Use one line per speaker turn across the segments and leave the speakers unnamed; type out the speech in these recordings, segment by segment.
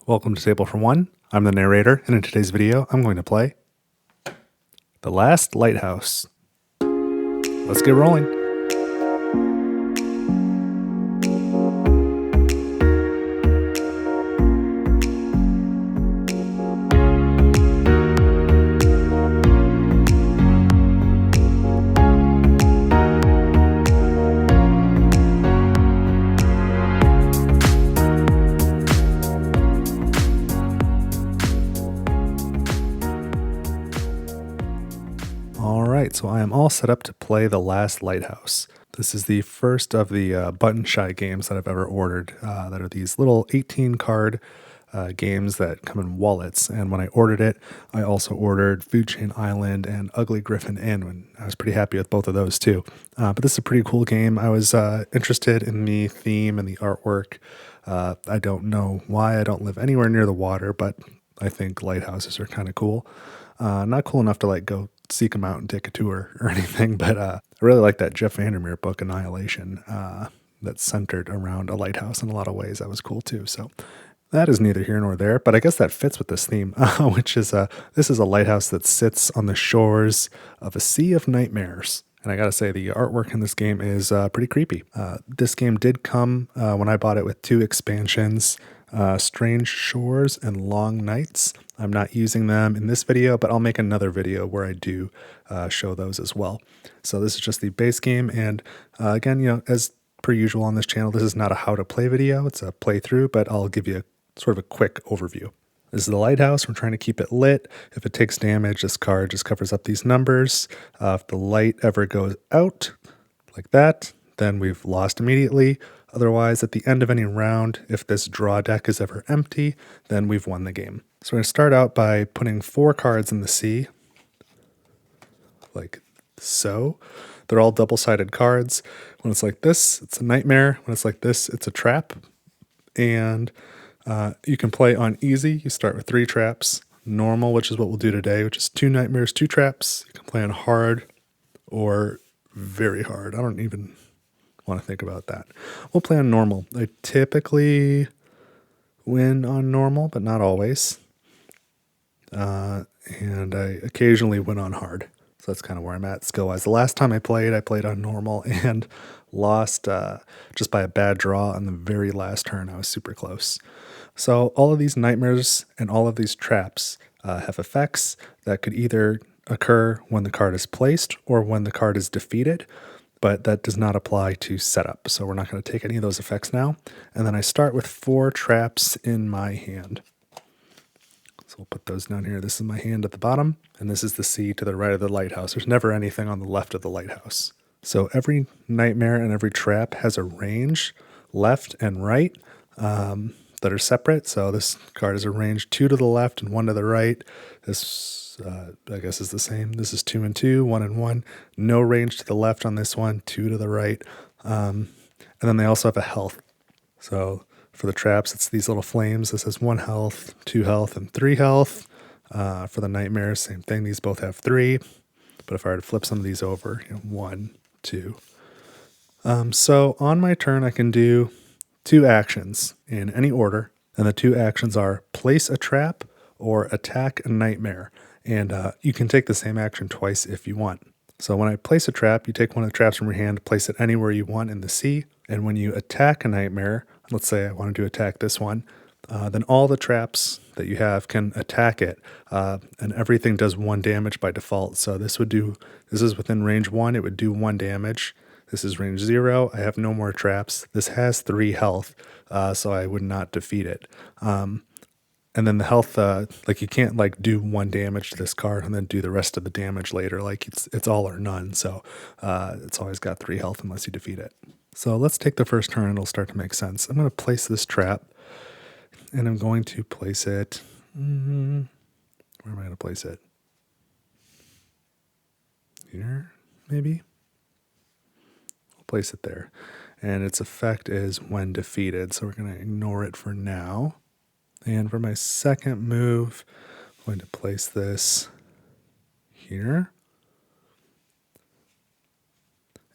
Welcome to Table for One. I'm the narrator, and in today's video, I'm going to play The Last Lighthouse. Let's get rolling. So I am all set up to play The Last Lighthouse. This is the first of the button shy games that I've ever ordered that are these little 18 card games that come in wallets. And when I ordered it, I also ordered Food Chain Island and Ugly Griffin Inn, and I was pretty happy with both of those too. But this is a pretty cool game. I was interested in the theme and the artwork. I don't know why I don't live anywhere near the water, but I think lighthouses are kind of cool. Not cool enough to like go seek them out and take a tour or anything, but I really like that Jeff Vandermeer book, Annihilation, that's centered around a lighthouse in a lot of ways. That was cool too. So that is neither here nor there, but I guess that fits with this theme, which is this is a lighthouse that sits on the shores of a sea of nightmares. And I gotta say, the artwork in this game is pretty creepy. This game did come when I bought it with 2 expansions, Strange Shores and Long Nights. I'm not using them in this video, but I'll make another video where I do show those as well. So this is just the base game. And again, you know, as per usual on this channel, this is not a how to play video. It's a playthrough, but I'll give you sort of a quick overview. This is the lighthouse. We're trying to keep it lit. If it takes damage, this card just covers up these numbers. If the light ever goes out like that, then we've lost immediately. Otherwise, at the end of any round, if this draw deck is ever empty, then we've won the game. So we're going to start out by putting 4 cards in the sea, like so. They're all double-sided cards. When it's like this, it's a nightmare. When it's like this, it's a trap. And you can play on easy. You start with 3 traps. Normal, which is what we'll do today, which is 2 nightmares, 2 traps. You can play on hard or very hard. I don't even want to think about that. We'll play on normal. I typically win on normal, but not always. And I occasionally win on hard. So that's kind of where I'm at skill-wise. The last time I played on normal and lost just by a bad draw on the very last turn. I was super close. So all of these nightmares and all of these traps have effects that could either occur when the card is placed or when the card is defeated, but that does not apply to setup. So we're not going to take any of those effects now. And then I start with 4 traps in my hand. So we'll put those down here. This is my hand at the bottom, and this is the sea to the right of the lighthouse. There's never anything on the left of the lighthouse. So every nightmare and every trap has a range, left and right, that are separate. So this card is arranged 2 to the left and 1 to the right. This I guess is the same. This is 2 and 2, 1 and 1. No range to the left on this one, 2 to the right. And then they also have a health. So for the traps, it's these little flames. This has 1 health, 2 health, and 3 health. For the nightmares, same thing. These both have 3. But if I were to flip some of these over, 1, 2. So on my turn, I can do 2 actions in any order. And the 2 actions are place a trap or attack a nightmare. And you can take the same action twice if you want. So when I place a trap, you take one of the traps from your hand, place it anywhere you want in the sea. And when you attack a nightmare, let's say I wanted to attack this one, then all the traps that you have can attack it. And everything does 1 damage by default. So this is within range 1, it would do 1 damage. This is range 0. I have no more traps. This has 3 health, so I would not defeat it. And then the health, like you can't like do 1 damage to this card and then do the rest of the damage later. Like it's all or none. So it's always got 3 health unless you defeat it. So let's take the first turn and it'll start to make sense. I'm going to place this trap and I'm going to place it. Where am I going to place it? Here, maybe? I'll place it there. And its effect is when defeated. So we're going to ignore it for now. And for my second move, I'm going to place this here.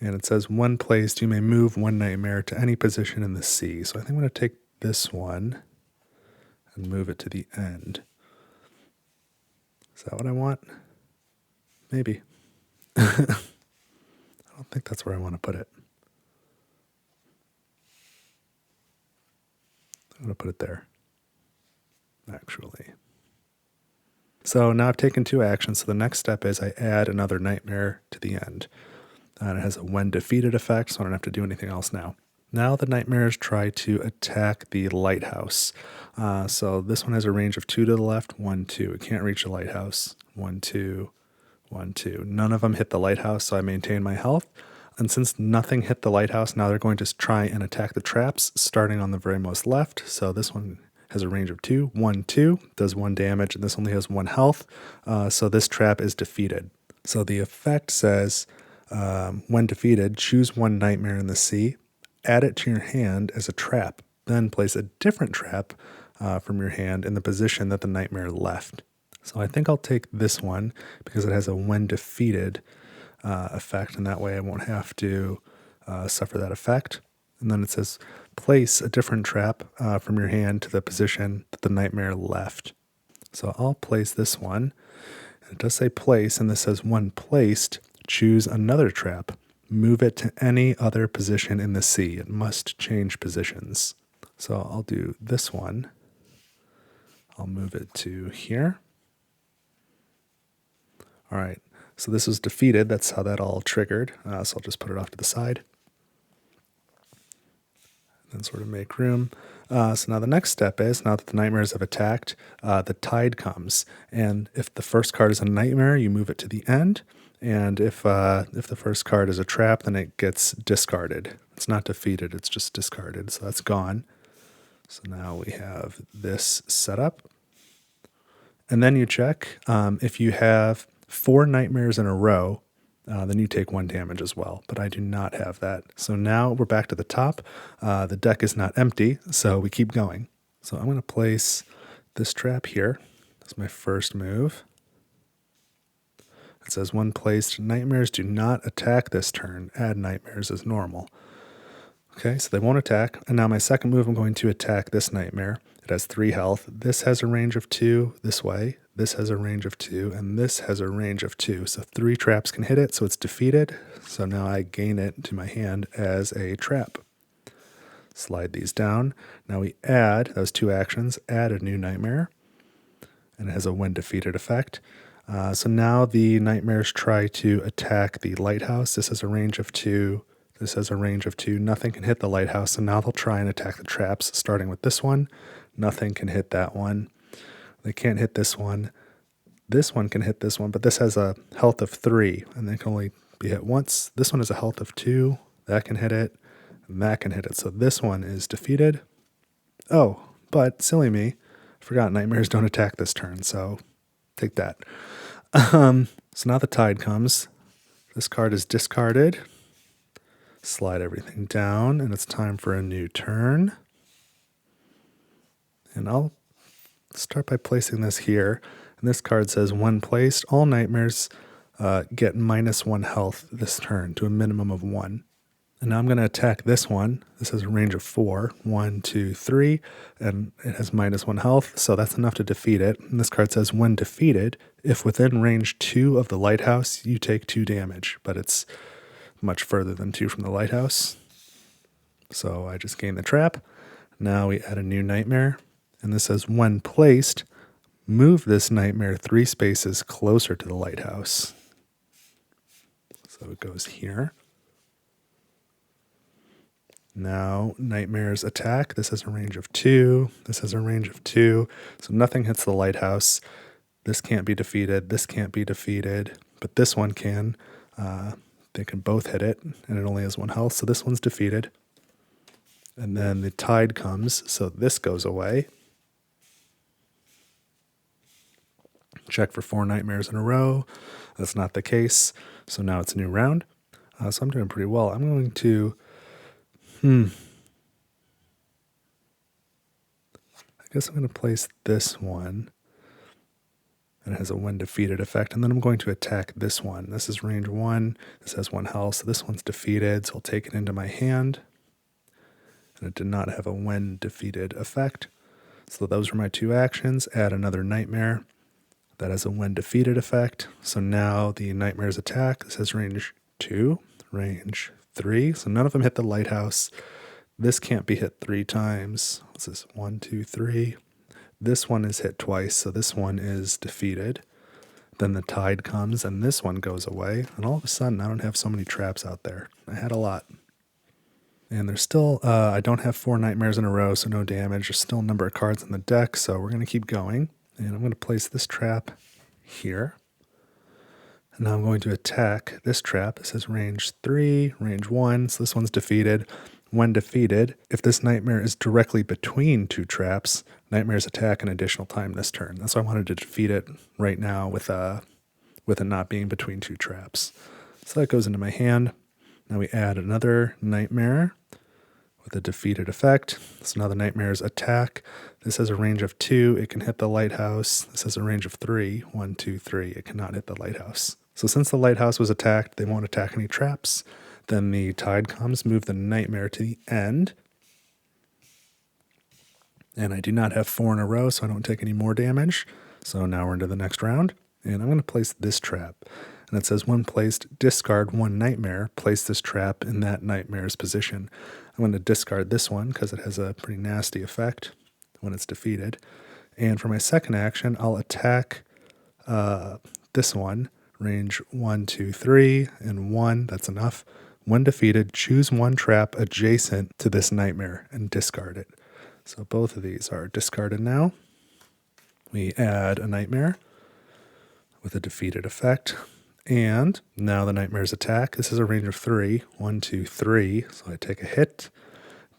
And it says, when placed, you may move 1 nightmare to any position in the sea. So I think I'm going to take this one and move it to the end. Is that what I want? Maybe. I don't think that's where I want to put it. I'm going to put it there, actually. So now I've taken 2 actions, so the next step is I add another nightmare to the end. And it has a when defeated effect, so I don't have to do anything else now. Now the nightmares try to attack the lighthouse. So this one has a range of 2 to the left, 1, 2. It can't reach the lighthouse. 1, 2, 1, 2. None of them hit the lighthouse, so I maintain my health. And since nothing hit the lighthouse, now they're going to try and attack the traps, starting on the very most left. So this one has a range of 2. 1, 2, does 1 damage, and this only has 1 health. So this trap is defeated. So the effect says, when defeated, choose 1 nightmare in the sea, add it to your hand as a trap, then place a different trap from your hand in the position that the nightmare left. So I think I'll take this one because it has a when defeated effect, and that way I won't have to suffer that effect. And then it says place a different trap from your hand to the position that the nightmare left. So I'll place this one. And it does say place, and this says when placed, choose another trap. Move it to any other position in the sea. It must change positions. So I'll do this one. I'll move it to here. All right, so this was defeated. That's how that all triggered. So I'll just put it off to the side. And then sort of make room. So now the next step is, now that the nightmares have attacked, the tide comes. And if the first card is a nightmare, you move it to the end. And if the first card is a trap, then it gets discarded. It's not defeated, it's just discarded. So that's gone. So now we have this set up. And then you check if you have 4 nightmares in a row, then you take 1 damage as well. But I do not have that. So now we're back to the top. The deck is not empty, so we keep going. So I'm going to place this trap here. That's my first move. It says when placed, nightmares do not attack this turn. Add nightmares as normal. Okay, so they won't attack. And now my second move, I'm going to attack this nightmare. It has 3 health. This has a range of 2 this way. This has a range of 2, and this has a range of 2. So 3 traps can hit it, so it's defeated. So now I gain it to my hand as a trap. Slide these down. Now we add, those 2 actions, add a new nightmare. And it has a when defeated effect. So now the nightmares try to attack the lighthouse. This has a range of 2. This has a range of 2. Nothing can hit the lighthouse, so now they'll try and attack the traps, starting with this one. Nothing can hit that one. They can't hit this one. This one can hit this one, but this has a health of 3, and they can only be hit once. This one has a health of 2. That can hit it, and that can hit it. So this one is defeated. Oh, but silly me, I forgot nightmares don't attack this turn, so take that. So now the tide comes. This card is discarded. Slide everything down, and it's time for a new turn. And I'll start by placing this here. And this card says, when placed, all nightmares get -1 health this turn to a minimum of 1. And now I'm going to attack this one. This has a range of 4. 1, 2, 3. And it has -1 health, so that's enough to defeat it. And this card says, when defeated, if within range 2 of the lighthouse, you take 2 damage. But it's much further than 2 from the lighthouse. So I just gain the trap. Now we add a new nightmare. And this says, when placed, move this nightmare 3 spaces closer to the lighthouse. So it goes here. Now nightmares attack. This has a range of 2. This has a range of 2. So nothing hits the lighthouse. This can't be defeated. This can't be defeated. But this one can. They can both hit it. And it only has 1 health. So this one's defeated. And then the tide comes. So this goes away. Check for 4 nightmares in a row. That's not the case. So now it's a new round. So I'm doing pretty well. I'm going to... I guess I'm going to place this one. And it has a when defeated effect. And then I'm going to attack this one. This is range 1. This has 1 health. So this one's defeated. So I'll take it into my hand. And it did not have a when defeated effect. So those were my 2 actions. Add another nightmare that has a when defeated effect. So now the nightmare's attack, this has range 2, range 3. So none of them hit the lighthouse. This can't be hit 3 times. What's this? 1, 2, 3. This one is hit twice, so this one is defeated. Then the tide comes and this one goes away. And all of a sudden, I don't have so many traps out there. I had a lot. And there's still, I don't have 4 nightmares in a row, so no damage. There's still a number of cards in the deck, so we're going to keep going. And I'm going to place this trap here. And now I'm going to attack this trap. It says range 3, range 1, so this one's defeated. When defeated, if this nightmare is directly between 2 traps, nightmares attack an additional time this turn. That's why I wanted to defeat it right now with it not being between 2 traps. So that goes into my hand. Now we add another nightmare with a defeated effect. So now the nightmares attack. This has a range of 2. It can hit the lighthouse. This has a range of 3. 1, 2, 3. It cannot hit the lighthouse. So since the lighthouse was attacked, they won't attack any traps. Then the tide comes, move the nightmare to the end. And I do not have 4 in a row, so I don't take any more damage. So now we're into the next round. And I'm going to place this trap. And it says when placed, discard 1 nightmare. Place this trap in that nightmare's position. I'm going to discard this one because it has a pretty nasty effect when it's defeated. And for my second action, I'll attack this one. Range 1, 2, 3, and 1. That's enough. When defeated, choose 1 trap adjacent to this nightmare and discard it. So both of these are discarded now. We add a nightmare with a defeated effect. And now the nightmare's attack. This is a range of 3. 1, 2, 3. So I take a hit.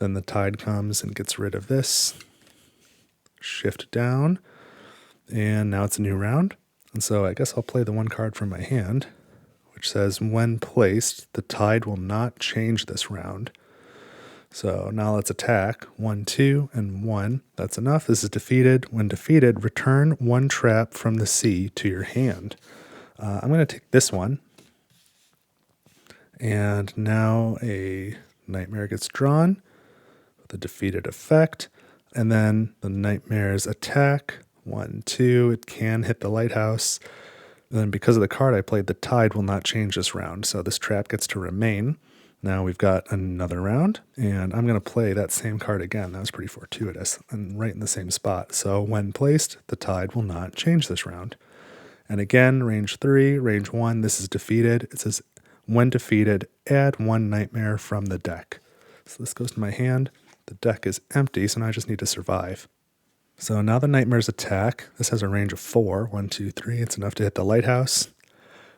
Then the tide comes and gets rid of this. Shift down. And now it's a new round. And so I guess I'll play the 1 card from my hand, which says when placed, the tide will not change this round. So now let's attack. 1, 2, and 1. That's enough. This is defeated. When defeated, return 1 trap from the sea to your hand. I'm going to take this one. And now a nightmare gets drawn with a defeated effect. And then the nightmare's attack. 1, 2. It can hit the lighthouse. And then because of the card I played, the tide will not change this round. So this trap gets to remain. Now we've got another round, and I'm going to play that same card again. That was pretty fortuitous, and right in the same spot. So when placed, the tide will not change this round. And again, range 3, range 1, this is defeated. It says, when defeated, add 1 nightmare from the deck. So this goes to my hand. The deck is empty, so now I just need to survive. So now the nightmares attack. This has a range of 4. 1, 2, 3. It's enough to hit the lighthouse.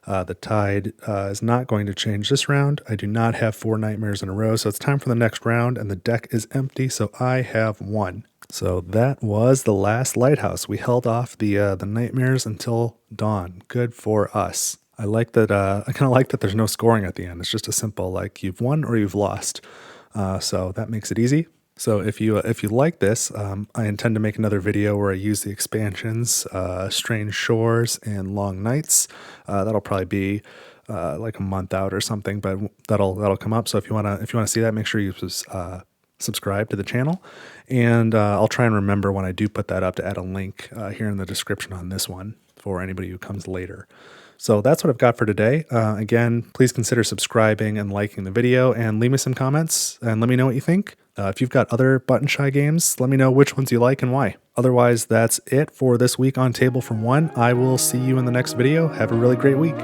The tide is not going to change this round. I do not have 4 nightmares in a row, so it's time for the next round, and the deck is empty, so I have 1. So that was the Last Lighthouse. We held off the nightmares until dawn. Good for us. I like that. I kind of like that there's no scoring at the end. It's just a simple, like, you've won or you've lost. So that makes it easy. So if you like this, I intend to make another video where I use the expansions, Strange Shores and Long Nights. That'll probably be like a month out or something, but that'll come up. So if you wanna see that, make sure you subscribe to the channel, and I'll try and remember when I do put that up to add a link here in the description on this one for anybody who comes later. So that's what I've got for today. Again, please consider subscribing and liking the video, and leave me some comments and let me know what you think. If you've got other Button Shy games, let me know which ones you like and why. Otherwise, that's it for this week on Table from One. I will see you in the next video. Have a really great week.